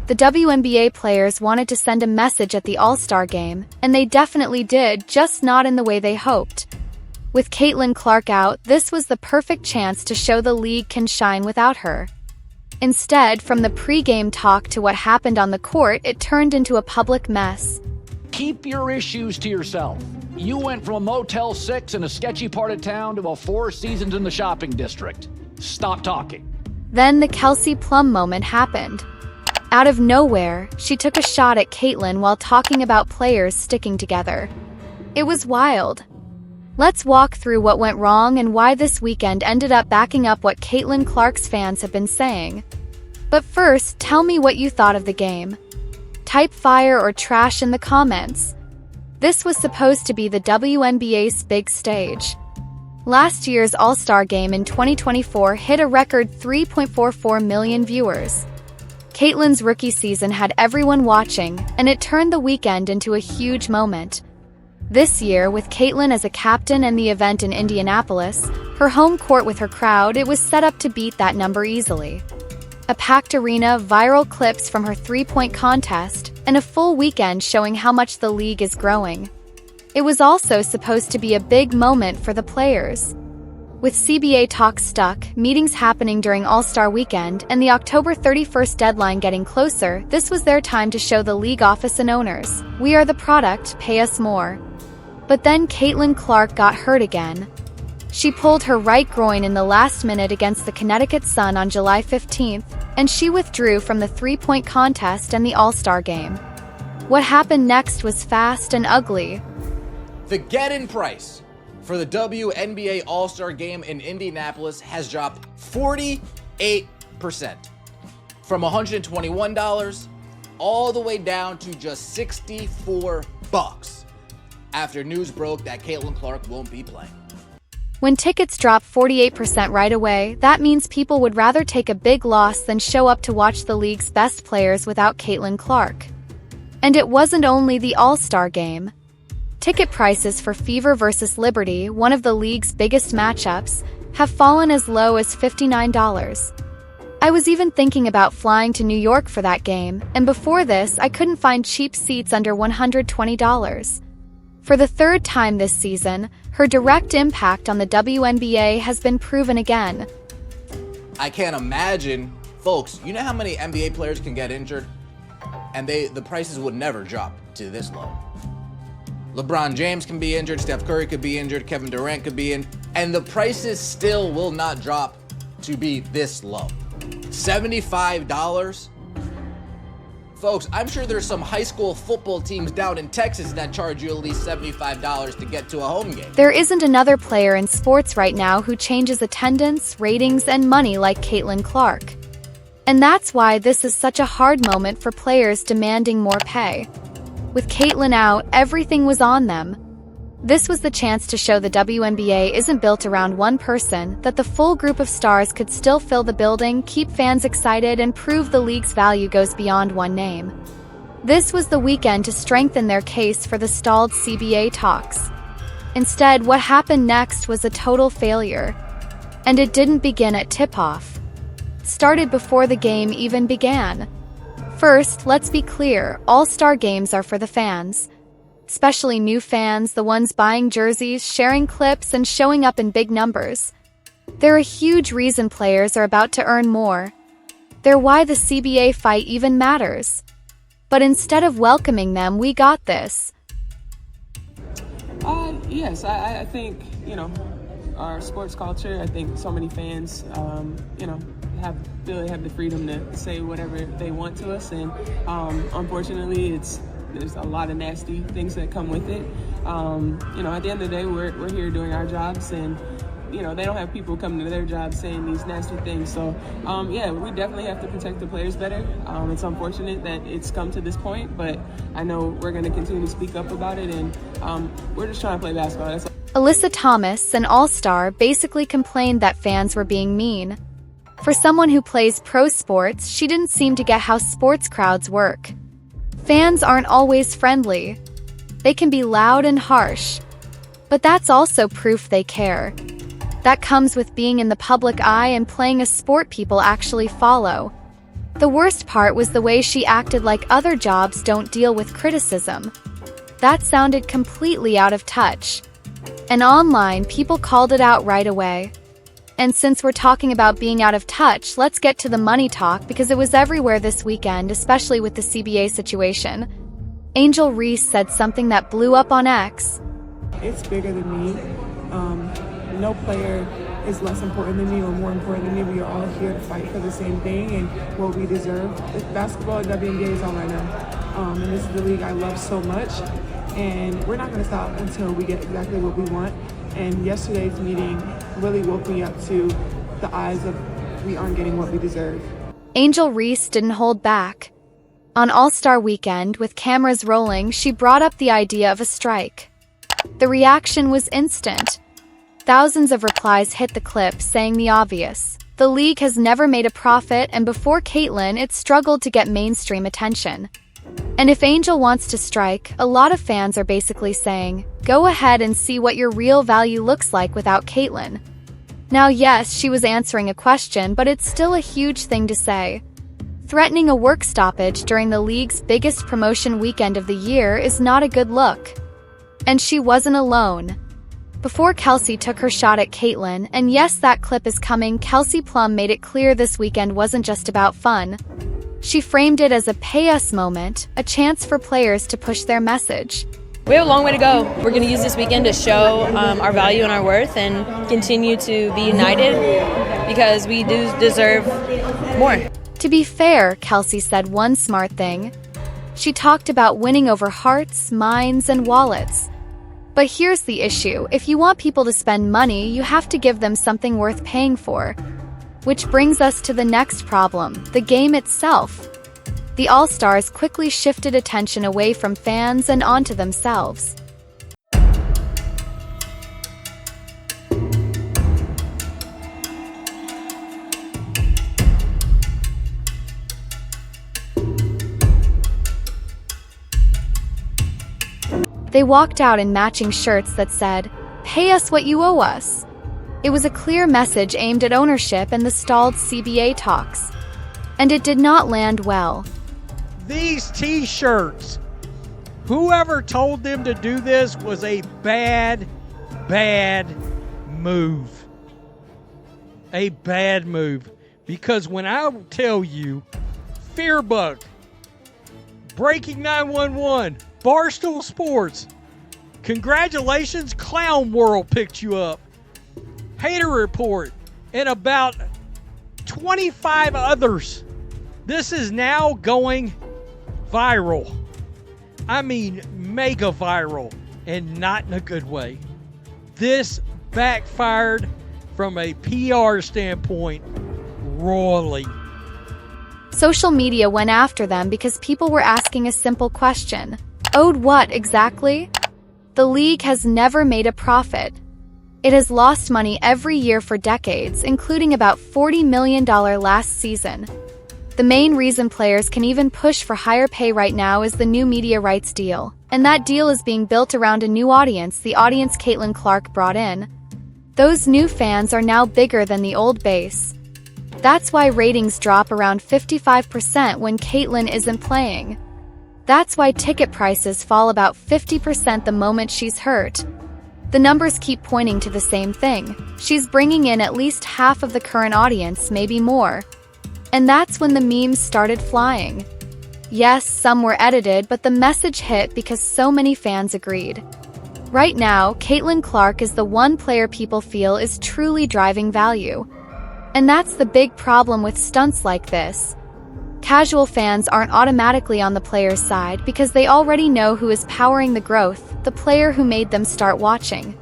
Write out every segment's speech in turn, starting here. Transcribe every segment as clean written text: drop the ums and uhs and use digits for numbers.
The WNBA players wanted to send a message at the All-Star game, and they definitely did, just not in the way they hoped. With Caitlin Clark out, this was the perfect chance to show the league can shine without her. Instead, from the pre-game talk to what happened on the court, it turned into a public mess. Keep your issues to yourself. You went from a Motel 6 in a sketchy part of town to a Four Seasons in the shopping district. Stop talking. Then the Kelsey Plum moment happened. Out of nowhere, she took a shot at Caitlin while talking about players sticking together. It was wild. Let's walk through what went wrong and why this weekend ended up backing up what Caitlin Clark's fans have been saying. But first, tell me what you thought of the game. Type fire or trash in the comments. This was supposed to be the WNBA's big stage. Last year's All-Star Game in 2024 hit a record 3.44 million viewers. Caitlin's rookie season had everyone watching, and it turned the weekend into a huge moment. This year, with Caitlin as a captain and the event in Indianapolis, her home court with her crowd, it was set up to beat that number easily. A packed arena, viral clips from her three-point contest, and a full weekend showing how much the league is growing. It was also supposed to be a big moment for the players. With CBA talks stuck, meetings happening during All-Star Weekend, and the October 31st deadline getting closer, this was their time to show the league office and owners, "We are the product, pay us more." But then Caitlin Clark got hurt again. She pulled her right groin in the last minute against the Connecticut Sun on July 15th, and she withdrew from the three-point contest and the All-Star game. What happened next was fast and ugly. The get-in price for the WNBA All-Star Game in Indianapolis has dropped 48%, from $121 all the way down to just $64 after news broke that Caitlin Clark won't be playing. When tickets drop 48% right away, that means people would rather take a big loss than show up to watch the league's best players without Caitlin Clark. And it wasn't only the All-Star Game. Ticket prices for Fever vs. Liberty, one of the league's biggest matchups, have fallen as low as $59. I was even thinking about flying to New York for that game, and before this, I couldn't find cheap seats under $120. For the third time this season, her direct impact on the WNBA has been proven again. I can't imagine, folks, you know how many NBA players can get injured? And the prices would never drop to this low. LeBron James can be injured, Steph Curry could be injured, Kevin Durant could be in, and the prices still will not drop to be this low. $75? Folks, I'm sure there's some high school football teams down in Texas that charge you at least $75 to get to a home game. There isn't another player in sports right now who changes attendance, ratings, and money like Caitlin Clark. And that's why this is such a hard moment for players demanding more pay. With Caitlin out, everything was on them. This was the chance to show the WNBA isn't built around one person, that the full group of stars could still fill the building, keep fans excited, and prove the league's value goes beyond one name. This was the weekend to strengthen their case for the stalled CBA talks. Instead, what happened next was a total failure. And it didn't begin at tip-off. Started before the game even began. First, let's be clear, All-Star games are for the fans. Especially new fans, the ones buying jerseys, sharing clips, and showing up in big numbers. They're a huge reason players are about to earn more. They're why the CBA fight even matters. But instead of welcoming them, we got this. Yes, I think, our sports culture, I think so many fans, have the freedom to say whatever they want to us. And unfortunately, there's a lot of nasty things that come with it. At the end of the day, we're here doing our jobs, and they don't have people coming to their jobs saying these nasty things. So we definitely have to protect the players better. It's unfortunate that it's come to this point, but I know we're going to continue to speak up about it, and we're just trying to play basketball. That's all. Alyssa Thomas, an all-star, basically complained that fans were being mean. For someone who plays pro sports, she didn't seem to get how sports crowds work. Fans aren't always friendly. They can be loud and harsh. But that's also proof they care. That comes with being in the public eye and playing a sport people actually follow. The worst part was the way she acted like other jobs don't deal with criticism. That sounded completely out of touch. And online, people called it out right away. And since we're talking about being out of touch, let's get to the money talk because it was everywhere this weekend, especially with the CBA situation. Angel Reese said something that blew up on X. It's bigger than me. No player is less important than me or more important than me. We are all here to fight for the same thing and what we deserve. Basketball and WNBA is all I know. And this is the league I love so much. And we're not going to stop until we get exactly what we want. And yesterday's meeting really woke me up to the eyes of we aren't getting what we deserve. Angel Reese didn't hold back. On All-Star Weekend, with cameras rolling, she brought up the idea of a strike. The reaction was instant. Thousands of replies hit the clip saying the obvious. The league has never made a profit, and before Caitlin, it struggled to get mainstream attention. And if Angel wants to strike, a lot of fans are basically saying, go ahead and see what your real value looks like without Caitlin. Now yes, she was answering a question, but it's still a huge thing to say. Threatening a work stoppage during the league's biggest promotion weekend of the year is not a good look. And she wasn't alone. Before Kelsey took her shot at Caitlin, and yes, that clip is coming, Kelsey Plum made it clear this weekend wasn't just about fun. She framed it as a pay us moment, a chance for players to push their message. We have a long way to go. We're going to use this weekend to show our value and our worth and continue to be united because we do deserve more. To be fair, Kelsey said one smart thing. She talked about winning over hearts, minds, and wallets. But here's the issue. If you want people to spend money, you have to give them something worth paying for. Which brings us to the next problem, the game itself. The All-Stars quickly shifted attention away from fans and onto themselves. They walked out in matching shirts that said, "Pay us what you owe us." It was a clear message aimed at ownership and the stalled CBA talks. And it did not land well. These t-shirts, whoever told them to do this was a bad move. A bad move. Because when I tell you, Fearbuck, Breaking 911, Barstool Sports, congratulations, Clown World picked you up, Hater Report, and about 25 others. This is now going viral. I mean, mega viral, and not in a good way. This backfired from a PR standpoint royally. Social media went after them because people were asking a simple question. Owed what exactly? The league has never made a profit. It has lost money every year for decades, including about $40 million last season. The main reason players can even push for higher pay right now is the new media rights deal. And that deal is being built around a new audience, the audience Caitlin Clark brought in. Those new fans are now bigger than the old base. That's why ratings drop around 55% when Caitlin isn't playing. That's why ticket prices fall about 50% the moment she's hurt. The numbers keep pointing to the same thing. She's bringing in at least half of the current audience, maybe more. And that's when the memes started flying. Yes, some were edited, but the message hit because so many fans agreed. Right now, Caitlin Clark is the one player people feel is truly driving value. And that's the big problem with stunts like this. Casual fans aren't automatically on the player's side because they already know who is powering the growth, the player who made them start watching.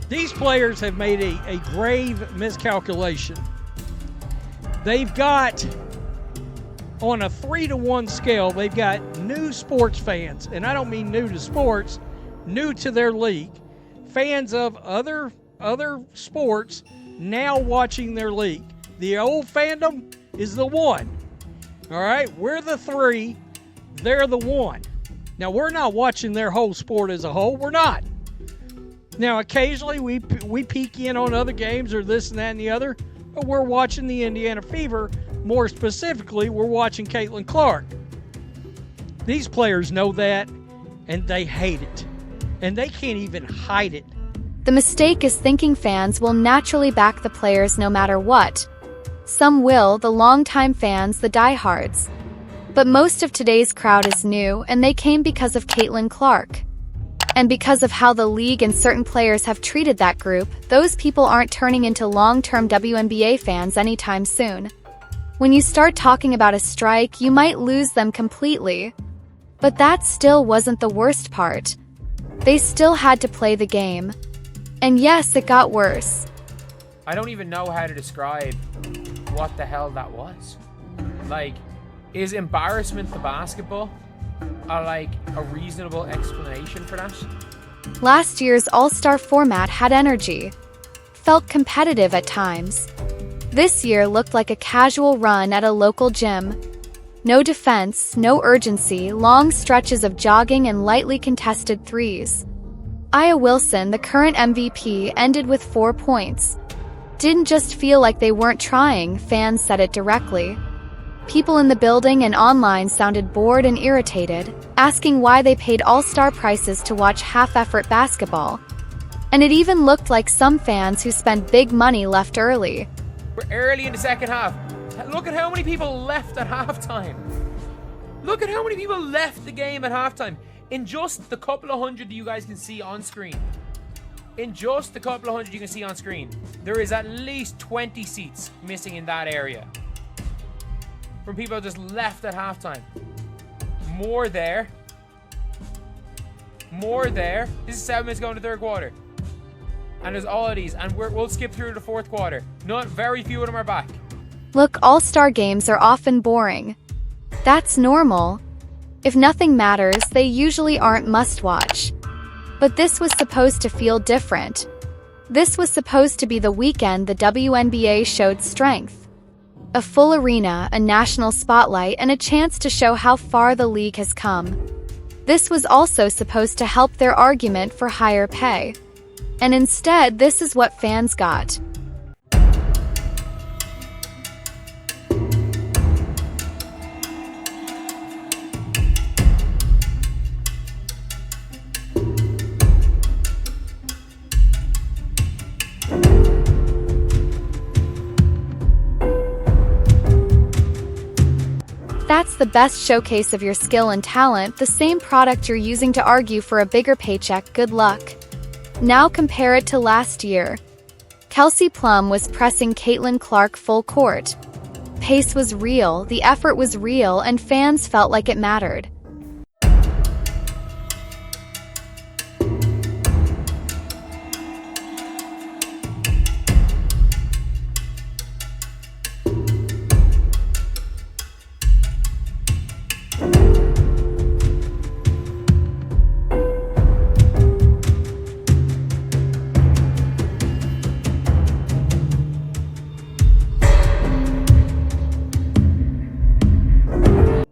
These players have made a grave miscalculation. They've got, on a 3-to-1 scale, they've got new sports fans, and I don't mean new to sports, new to their league. Fans of other sports now watching their league. The old fandom is the one. All right, we're the 3, they're the 1. Now, we're not watching their whole sport as a whole. We're not. Now, occasionally we peek in on other games or this and that and the other, but we're watching the Indiana Fever More specifically, we're watching Caitlin Clark. These players know that, and they hate it. And they can't even hide it. The mistake is thinking fans will naturally back the players no matter what. Some will, the longtime fans, the diehards. But most of today's crowd is new, and they came because of Caitlin Clark. And because of how the league and certain players have treated that group, those people aren't turning into long-term WNBA fans anytime soon. When you start talking about a strike, you might lose them completely. But that still wasn't the worst part. They still had to play the game. And yes, it got worse. I don't even know how to describe what the hell that was. Like, is embarrassment to basketball a reasonable explanation for that? Last year's All-Star format had energy. Felt competitive at times. This year looked like a casual run at a local gym. No defense, no urgency, long stretches of jogging and lightly contested threes. Aya Wilson, the current MVP, ended with 4 points. Didn't just feel like they weren't trying, fans said it directly. People in the building and online sounded bored and irritated, asking why they paid all-star prices to watch half-effort basketball. And it even looked like some fans who spent big money left early. We're early in the second half. Look at how many people left at halftime. Look at how many people left the game at halftime. In just the couple of hundred that you guys can see on screen. In just the couple of hundred you can see on screen, there is at least 20 seats missing in that area. From people just left at halftime. More there. More there. This is 7 minutes going to third quarter. And there's all of these. And we'll skip through the fourth quarter. Not very few of them are back. Look, all-star games are often boring. That's normal. If nothing matters, they usually aren't must-watch. But this was supposed to feel different. This was supposed to be the weekend the WNBA showed strength. A full arena, a national spotlight, and a chance to show how far the league has come. This was also supposed to help their argument for higher pay. And instead, this is what fans got. That's the best showcase of your skill and talent, the same product you're using to argue for a bigger paycheck. Good luck. Now compare it to last year. Kelsey Plum was pressing Caitlin Clark full court. Pace was real, the effort was real, and fans felt like it mattered.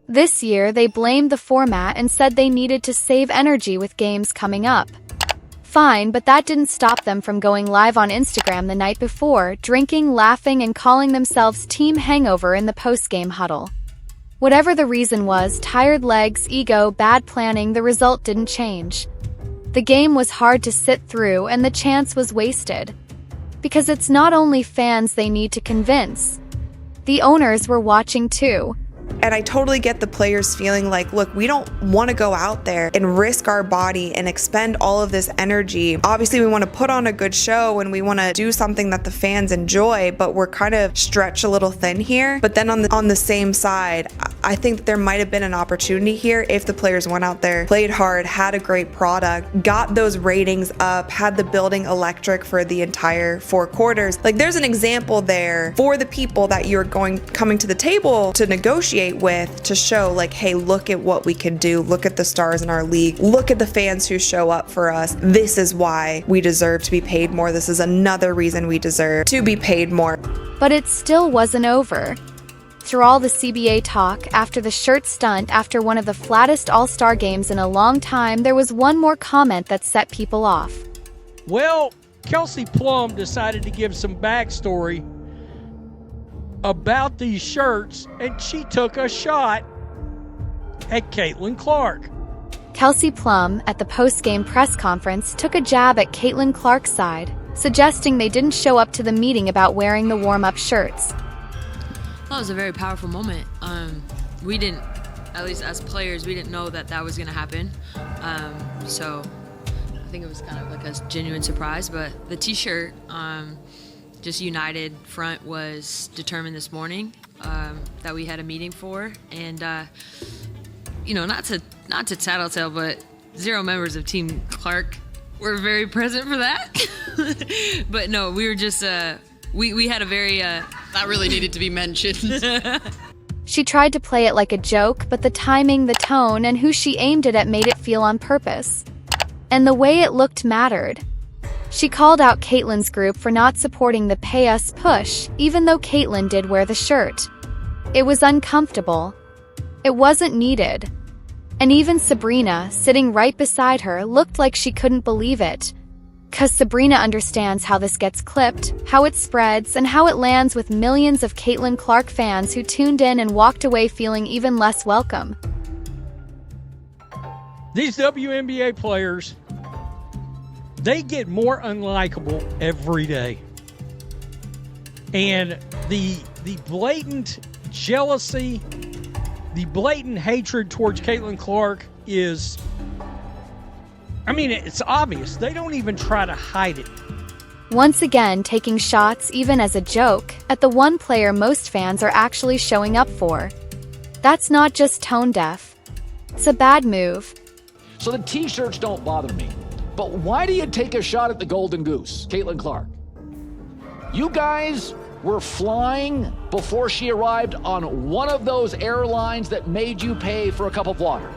This year, they blamed the format and said they needed to save energy with games coming up. Fine, but that didn't stop them from going live on Instagram the night before, drinking, laughing, and calling themselves Team Hangover in the post-game huddle. Whatever the reason was, tired legs, ego, bad planning, the result didn't change. The game was hard to sit through and the chance was wasted. Because it's not only fans they need to convince. The owners were watching too. And I totally get the players feeling like, look, we don't want to go out there and risk our body and expend all of this energy. Obviously, we want to put on a good show and we want to do something that the fans enjoy, but we're kind of stretched a little thin here. But then on the same side, I think that there might have been an opportunity here if the players went out there, played hard, had a great product, got those ratings up, had the building electric for the entire 4 quarters. Like, there's an example there for the people that you're coming to the table to negotiate with, to show like, hey, look at what we can do. Look at the stars in our league. Look at the fans who show up for us. This is why we deserve to be paid more. This is another reason we deserve to be paid more. But it still wasn't over. Through all the CBA talk, after the shirt stunt, after one of the flattest all-star games in a long time, there was one more comment that set people off. Well, Kelsey Plum decided to give some backstory about these shirts, and she took a shot at Caitlin Clark. Kelsey Plum, at the post-game press conference, took a jab at Caitlin Clark's side, suggesting they didn't show up to the meeting about wearing the warm-up shirts. That was a very powerful moment. We didn't, at least as players, we didn't know that that was going to happen. So I think it was kind of like a genuine surprise. But the T-shirt, just United front, was determined this morning that we had a meeting for, and not to tattletale, but 0 members of Team Clark were very present for that. But no, we were just we had a very that really needed to be mentioned. She tried to play it like a joke, but the timing, the tone, and who she aimed it at made it feel on purpose. And the way it looked mattered. She called out Caitlin's group for not supporting the Pay Us push, even though Caitlin did wear the shirt. It was uncomfortable. It wasn't needed. And even Sabrina, sitting right beside her, looked like she couldn't believe it. 'Cause Sabrina understands how this gets clipped, how it spreads, and how it lands with millions of Caitlin Clark fans who tuned in and walked away feeling even less welcome. These WNBA players, they get more unlikable every day. And the blatant jealousy, the blatant hatred towards Caitlin Clark is, it's obvious. They don't even try to hide it. Once again, taking shots, even as a joke, at the one player most fans are actually showing up for. That's not just tone deaf. It's a bad move. So the T-shirts don't bother me. But why do you take a shot at the Golden Goose, Caitlin Clark? You guys were flying before she arrived on one of those airlines that made you pay for a cup of water.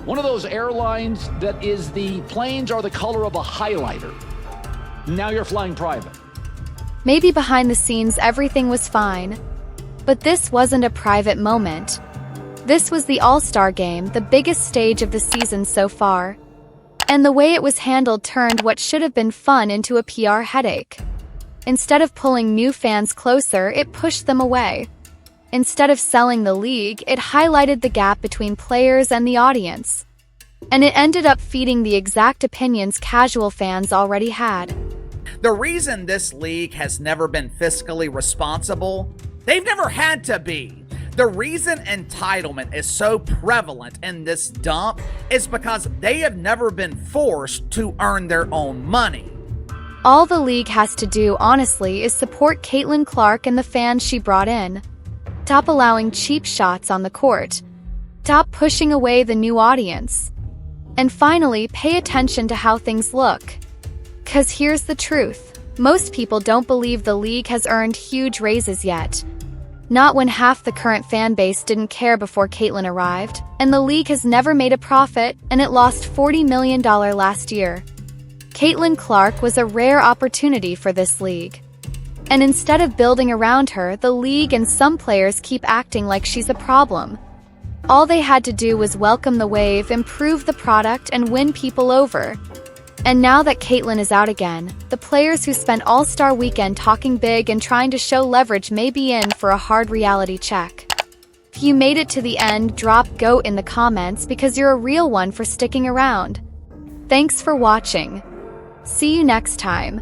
One of those airlines that is the planes are the color of a highlighter. Now you're flying private. Maybe behind the scenes everything was fine. But this wasn't a private moment. This was the All-Star Game, the biggest stage of the season so far. And the way it was handled turned what should have been fun into a PR headache. Instead of pulling new fans closer, it pushed them away. Instead of selling the league, it highlighted the gap between players and the audience. And it ended up feeding the exact opinions casual fans already had. The reason this league has never been fiscally responsible, they've never had to be. The reason entitlement is so prevalent in this dump is because they have never been forced to earn their own money. All the league has to do, honestly, is support Caitlin Clark and the fans she brought in. Stop allowing cheap shots on the court. Stop pushing away the new audience. And finally, pay attention to how things look. 'Cause here's the truth. Most people don't believe the league has earned huge raises yet. Not when half the current fan base didn't care before Caitlin arrived, and the league has never made a profit, and it lost $40 million last year. Caitlin Clark was a rare opportunity for this league. And instead of building around her, the league and some players keep acting like she's a problem. All they had to do was welcome the wave, improve the product, and win people over. And now that Caitlin is out again, the players who spent All-Star Weekend talking big and trying to show leverage may be in for a hard reality check. If you made it to the end, drop GOAT in the comments because you're a real one for sticking around. Thanks for watching. See you next time.